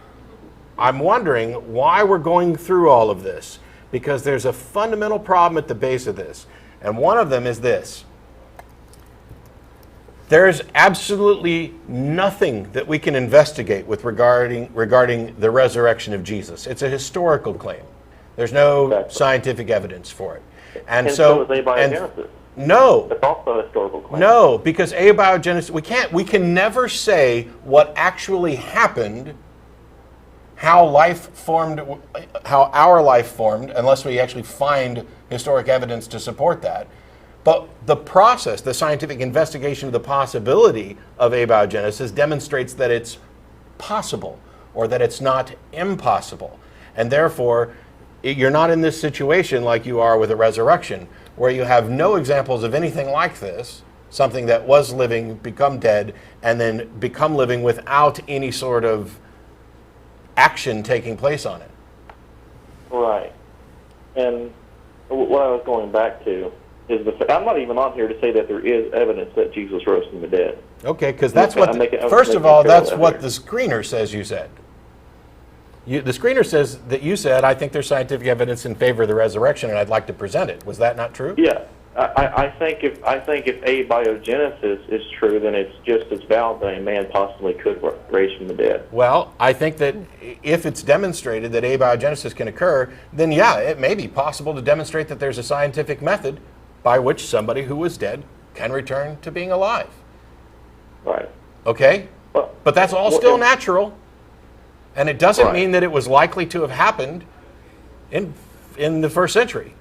I'm wondering why we're going through all of this, because there's a fundamental problem at the base of this, and one of them is this. There's absolutely nothing that we can investigate with regarding the resurrection of Jesus. It's a historical claim. There's no Exactly. scientific evidence for it. And so is abiogenesis. No. It's also a historical claim. No, because abiogenesis, we can never say what actually happened, how our life formed, unless we actually find historic evidence to support that. But the process, the scientific investigation of the possibility of abiogenesis demonstrates that it's possible, or that it's not impossible. And therefore, you're not in this situation like you are with a resurrection, where you have no examples of anything like this, something that was living, become dead, and then become living without any sort of action taking place on it. Right. And what I was going back to is I'm not even on here to say that there is evidence that Jesus rose from the dead. Okay, because that's what, first of all, that's what the screener says you said. The screener says that you said, I think there's scientific evidence in favor of the resurrection, and I'd like to present it. Was that not true? Yeah. I think if abiogenesis is true, then it's just as valid that a man possibly could raise from the dead. Well, I think that if it's demonstrated that abiogenesis can occur, then yeah, it may be possible to demonstrate that there's a scientific method by which somebody who was dead can return to being alive. Right. Okay? Well, but that's all still natural, and it doesn't Right. mean that it was likely to have happened in the first century.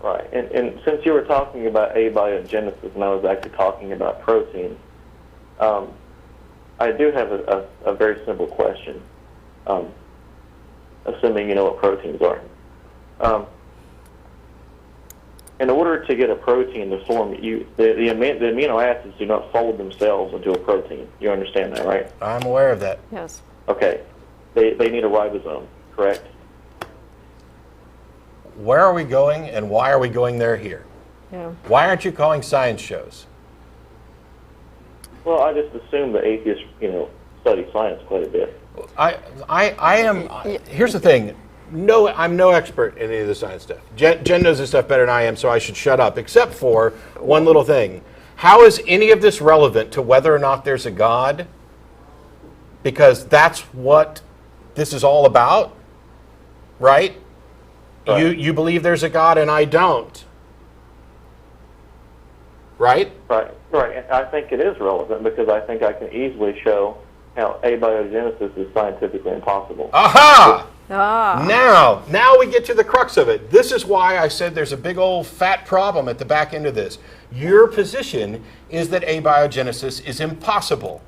Right, and since you were talking about abiogenesis and I was actually talking about protein, I do have a very simple question, assuming you know what proteins are. In order to get a protein to form, the amino acids do not fold themselves into a protein. You understand that, right? I'm aware of that. Yes. Okay, they need a ribosome, correct? Where are we going, and why are we going there here? Yeah. Why aren't you calling science shows? Well, I just assume the atheists, study science quite a bit. I am. Here's the thing. No, I'm no expert in any of the science stuff. Jen knows this stuff better than I am, so I should shut up. Except for one little thing. How is any of this relevant to whether or not there's a God? Because that's what this is all about, right? Right. You believe there's a God and I don't, right? Right. And I think it is relevant because I think I can easily show how abiogenesis is scientifically impossible. Aha! Ah. Now we get to the crux of it. This is why I said there's a big old fat problem at the back end of this. Your position is that abiogenesis is impossible.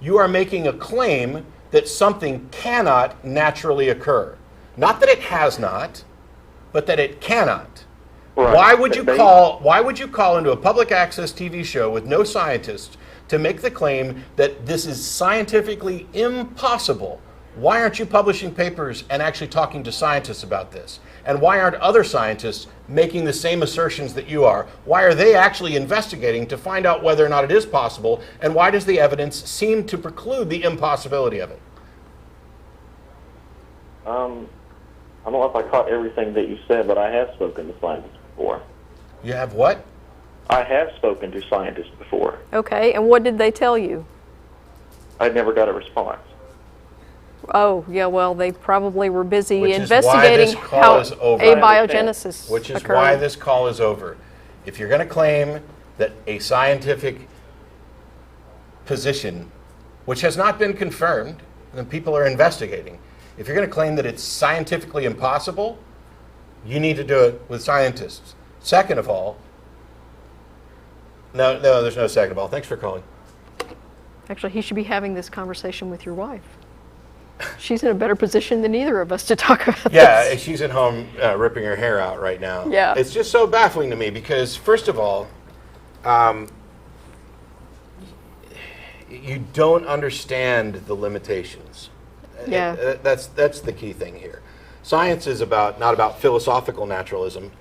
You are making a claim that something cannot naturally occur. Not that it has not, but that it cannot. Right. Why would you call into a public access TV show with no scientists to make the claim that this is scientifically impossible, why aren't you publishing papers and actually talking to scientists about this? And why aren't other scientists making the same assertions that you are? Why are they actually investigating to find out whether or not it is possible? And why does the evidence seem to preclude the impossibility of it? I don't know if I caught everything that you said, but I have spoken to scientists before. You have what? I have spoken to scientists before. Okay, and what did they tell you? I never got a response. Oh, yeah, well, they probably were busy Which is why investigating this call how is over. abiogenesis Which is occurred. why this call is over. If you're going to claim that a scientific position, which has not been confirmed, and people are investigating, if you're going to claim that it's scientifically impossible, you need to do it with scientists. Second of all, no, there's no second of all. Thanks for calling. Actually, he should be having this conversation with your wife. She's in a better position than either of us to talk about Yeah, this. she's at home ripping her hair out right now. Yeah. It's just so baffling to me because, first of all, you don't understand the limitations. Yeah. That's the key thing here. Science is not about philosophical naturalism,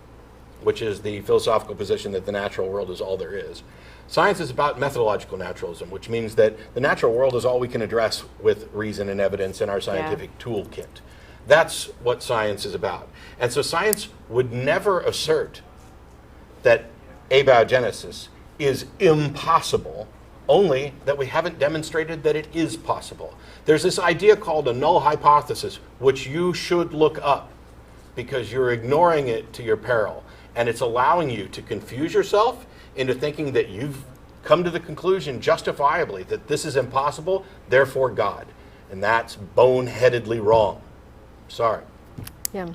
which is the philosophical position that the natural world is all there is. Science is about methodological naturalism, which means that the natural world is all we can address with reason and evidence in our scientific toolkit. That's what science is about. And so science would never assert that abiogenesis is impossible, only that we haven't demonstrated that it is possible. There's this idea called a null hypothesis, which you should look up because you're ignoring it to your peril. And it's allowing you to confuse yourself into thinking that you've come to the conclusion justifiably that this is impossible, therefore God. And that's boneheadedly wrong. Sorry. Yeah.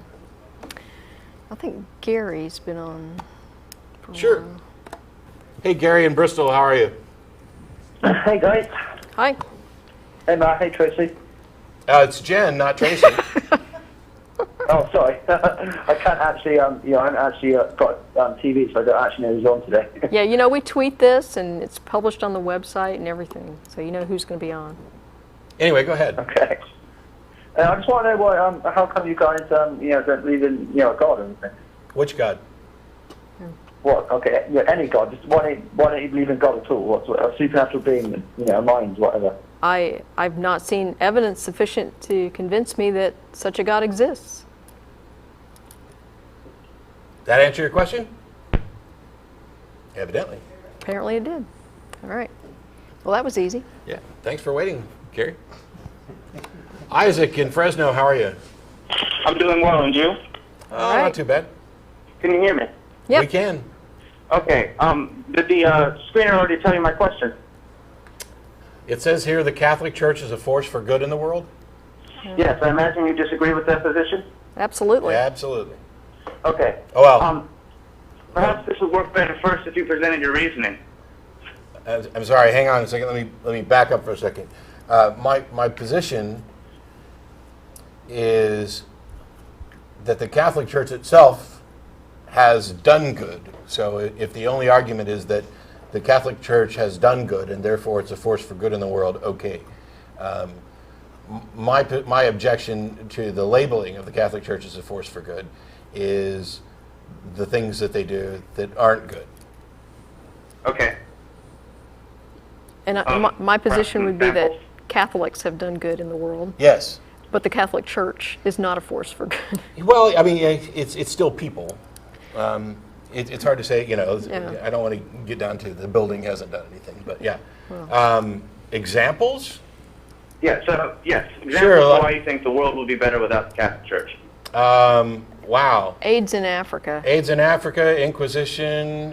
I think Gary's been on for a Sure. while. Hey, Gary in Bristol, how are you? Hey guys. Hi. Hey Matt. Hey Tracy. It's Jen, not Tracy. Oh, sorry. I can't actually. I haven't actually got TV, so I don't actually know who's on today. Yeah, you know, we tweet this and it's published on the website and everything, so you know who's going to be on. Anyway, go ahead. Okay. I just want to know why. How come you guys, don't believe in, God or anything? Which God? What? Okay. Yeah, any God. Just why don't you believe in God at all? What's a supernatural being? A mind, whatever. I've not seen evidence sufficient to convince me that such a God exists. That answer your question? Evidently. Apparently it did. All right. Well, that was easy. Yeah. Thanks for waiting, Gary. Isaac in Fresno, how are you? I'm doing well, and you? Oh, right. not too bad. Can you hear me? Yep. We can. Okay. Did the screener already tell you my question? It says here the Catholic Church is a force for good in the world? Yes. I imagine you disagree with that position? Absolutely. Absolutely. Okay. Oh, well. Perhaps this would work better first if you presented your reasoning. I'm sorry, hang on a second. Let me back up for a second. My position is that the Catholic Church itself has done good. So if the only argument is that the Catholic Church has done good and therefore it's a force for good in the world, okay. My objection to the labeling of the Catholic Church as a force for good is the things that they do that aren't good. Okay. And my position would be that Catholics have done good in the world. Yes. But the Catholic Church is not a force for good. Well, I mean, it's still people. It's hard to say, Yeah. I don't want to get down to the building hasn't done anything, but yeah. Examples? Yeah, so, yes. Examples Sure, of why you think the world will be better without the Catholic Church. Wow. AIDS in Africa. AIDS in Africa, Inquisition,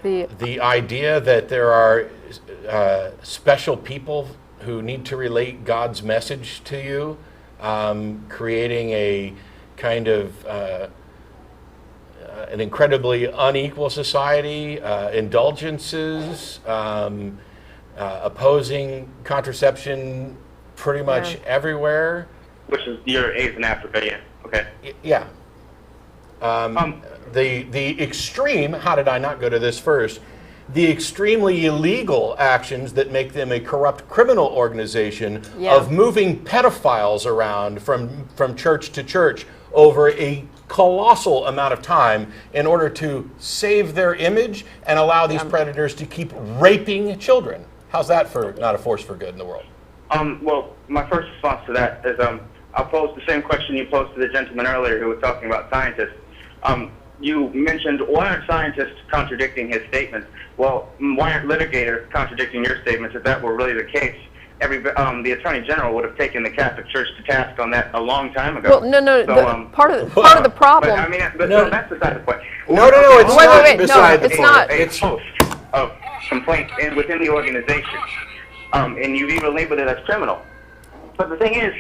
the idea that there are special people who need to relate God's message to you, creating a kind of an incredibly unequal society, indulgences, opposing contraception pretty much everywhere. Which is your AIDS in Africa, yeah. Okay. Yeah. The extreme, how did I not go to this first? The extremely illegal actions that make them a corrupt criminal organization of moving pedophiles around from church to church over a colossal amount of time in order to save their image and allow these predators to keep raping children. How's that for not a force for good in the world? Well, my first response to that is I'll pose the same question you posed to the gentleman earlier who was talking about scientists. You mentioned, why aren't scientists contradicting his statements? Well, why aren't litigators contradicting your statements? If that were really the case, the Attorney General would have taken the Catholic Church to task on that a long time ago. Well, no. So, part of the problem. But, I mean, no, that's beside the point. No, it's not beside the point. It's not. It's host of complaints within the organization, and you've even labeled it as criminal. But the thing is,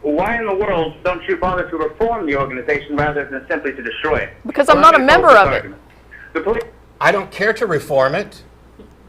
why in the world don't you bother to reform the organization rather than simply to destroy it? Because I'm not a member of it. The police. I don't care to reform it.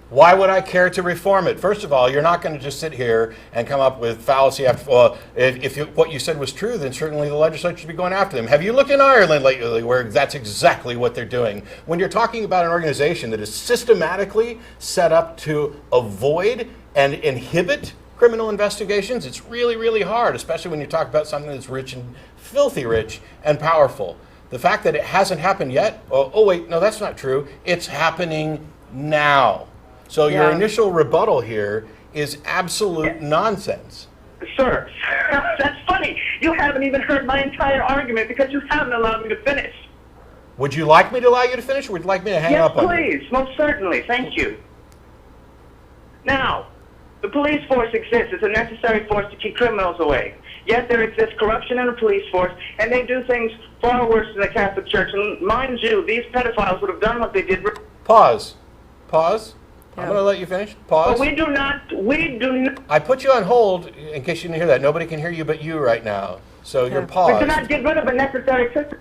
Why would I care to reform it? First of all, you're not going to just sit here and come up with fallacy after. Well, if what you said was true, then certainly the legislature should be going after them. Have you looked in Ireland lately where that's exactly what they're doing? When you're talking about an organization that is systematically set up to avoid and inhibit criminal investigations, it's really, really hard, especially when you talk about something that's rich and filthy rich and powerful. The fact that it hasn't happened yet, oh wait, no, that's not true. It's happening now. So your initial rebuttal here is absolute nonsense. Sir, that's funny. You haven't even heard my entire argument because you haven't allowed me to finish. Would you like me to allow you to finish, or would you like me to hang up on you? Yes, please. Most certainly. Thank you. Now, the police force exists. It's a necessary force to keep criminals away. Yet there exists corruption in the police force, and they do things far worse than the Catholic Church. And mind you, these pedophiles would have done what they did. Pause. I'm going to let you finish. Pause. But we do not. I put you on hold in case you didn't hear that. Nobody can hear you but you right now. So you're paused. We cannot get rid of a necessary system.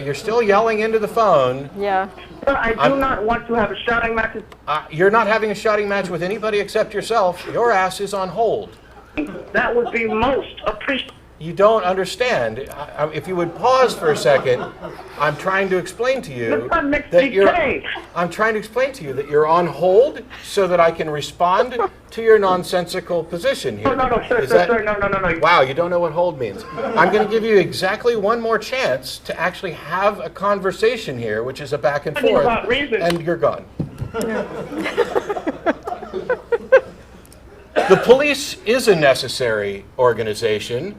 You're still yelling into the phone. Yeah. Sir, I do not want to have a shouting match. You're not having a shouting match with anybody except yourself. Your ass is on hold. That would be most appreciated. You don't understand. If you would pause for a second, I'm trying to explain to you that you're on hold so that I can respond to your nonsensical position here. No, sir, no. Wow, you don't know what hold means. I'm going to give you exactly one more chance to actually have a conversation here, which is a back and forth, and you're gone. The police is a necessary organization,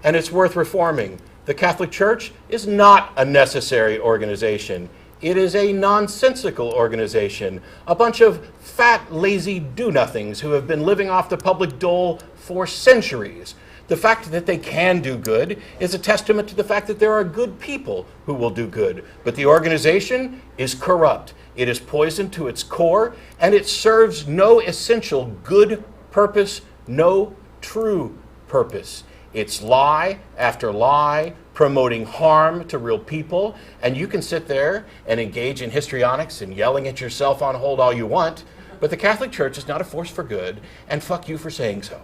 and it's worth reforming. The Catholic Church is not a necessary organization. It is a nonsensical organization. A bunch of fat, lazy do-nothings who have been living off the public dole for centuries. The fact that they can do good is a testament to the fact that there are good people who will do good. But the organization is corrupt. It is poisoned to its core, and it serves no essential good purpose, no true purpose. It's lie after lie, promoting harm to real people, and you can sit there and engage in histrionics and yelling at yourself on hold all you want, but the Catholic Church is not a force for good, and fuck you for saying so.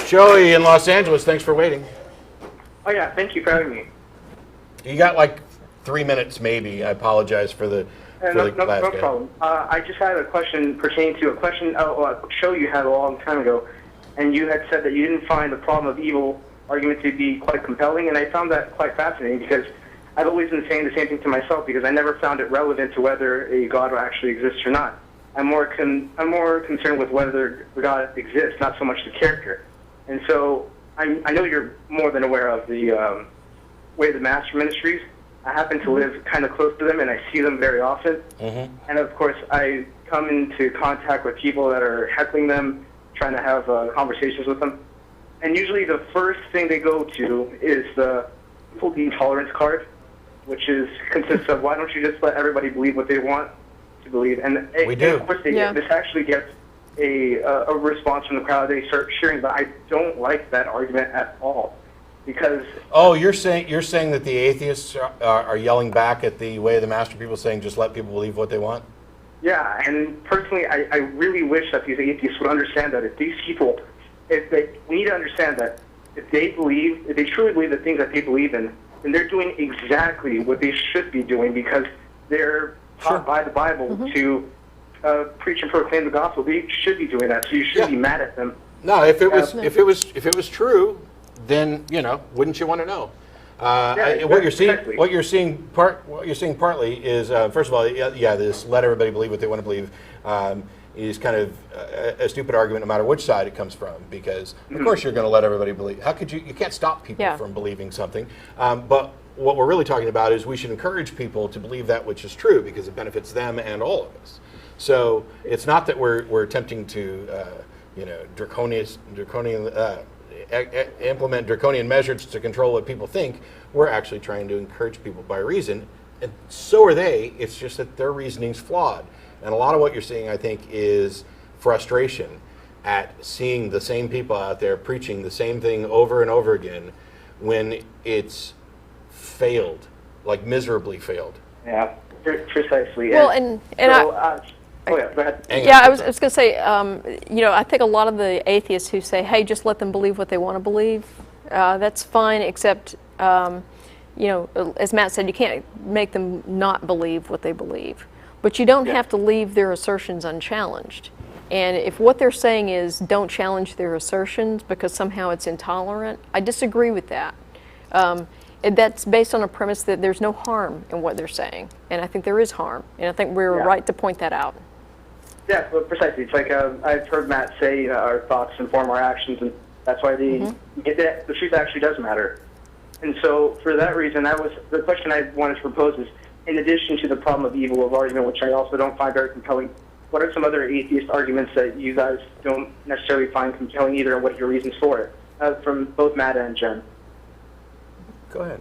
Joey in Los Angeles, thanks for waiting. Oh yeah, thank you for having me. You got like 3 minutes maybe. I apologize for the No problem. I just had a question pertaining to a show you had a long time ago, and you had said that you didn't find the problem of evil argument to be quite compelling, and I found that quite fascinating because I've always been saying the same thing to myself because I never found it relevant to whether a God actually exists or not. I'm more concerned with whether God exists, not so much the character. And so I know you're more than aware of the Way of the Master Ministries. I happen to live kind of close to them, and I see them very often. Mm-hmm. And, of course, I come into contact with people that are heckling them, trying to have conversations with them. And usually the first thing they go to is the full tolerance card, which consists of, why don't you just let everybody believe what they want to believe? And we do. And of course, this actually gets a response from the crowd. They start cheering, but I don't like that argument at all. Because you're saying that the atheists are yelling back at the Way of the Master people, saying just let people believe what they want? Yeah, and personally, I really wish that these atheists would understand that we need to understand that if they truly believe the things that they believe in, then they're doing exactly what they should be doing because they're taught by the Bible to preach and proclaim the gospel. They should be doing that, so you shouldn't be mad at them. No, if it was true, then wouldn't you want to know? What you're seeing partly is first of all, this let everybody believe what they want to believe is kind of a stupid argument no matter which side it comes from, because of course you're going to let everybody believe. How could you can't stop people from believing something, but what we're really talking about is we should encourage people to believe that which is true because it benefits them and all of us. So it's not that we're attempting to implement draconian measures to control what people think. We're actually trying to encourage people by reason, and so are they. It's just that their reasoning's flawed. And a lot of what you're seeing, I think, is frustration at seeing the same people out there preaching the same thing over and over again when it's failed, like miserably failed. Yeah, precisely. Well, go ahead. Yeah, I was going to say, I think a lot of the atheists who say, hey, just let them believe what they want to believe, that's fine, except, as Matt said, you can't make them not believe what they believe. But you don't have to leave their assertions unchallenged. And if what they're saying is don't challenge their assertions because somehow it's intolerant, I disagree with that. And that's based on a premise that there's no harm in what they're saying. And I think there is harm. And I think we're right to point that out. Yeah, well, precisely. It's like I've heard Matt say our thoughts inform our actions, and that's why the truth actually does matter. And so for that reason, that was the question I wanted to propose is, in addition to the problem of evil of argument, which I also don't find very compelling, what are some other atheist arguments that you guys don't necessarily find compelling either, and what are your reasons for it? From both Matt and Jen. Go ahead.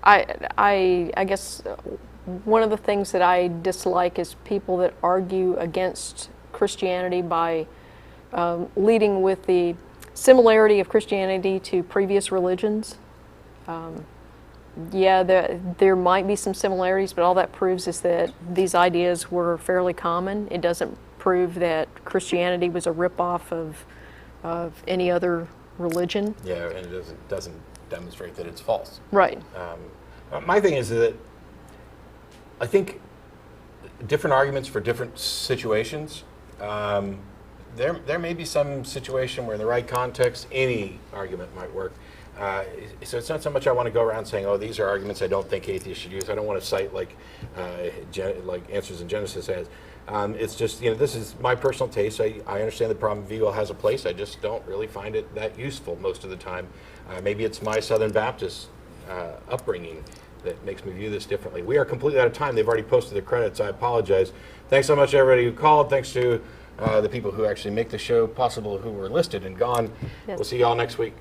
I guess one of the things that I dislike is people that argue against Christianity by leading with the similarity of Christianity to previous religions. There might be some similarities, but all that proves is that these ideas were fairly common. It doesn't prove that Christianity was a ripoff of any other religion. Yeah, and it doesn't demonstrate that it's false. Right. My thing is that I think different arguments for different situations. There may be some situation where in the right context any argument might work. So it's not so much I want to go around saying, oh, these are arguments I don't think atheists should use. I don't want to cite like Answers in Genesis has. It's just, this is my personal taste. I understand the problem of evil has a place. I just don't really find it that useful most of the time. Maybe it's my Southern Baptist upbringing that makes me view this differently. We are completely out of time. They've already posted the credits. I apologize. Thanks so much to everybody who called. Thanks to the people who actually make the show possible who were listed and gone. Yes. We'll see you all next week.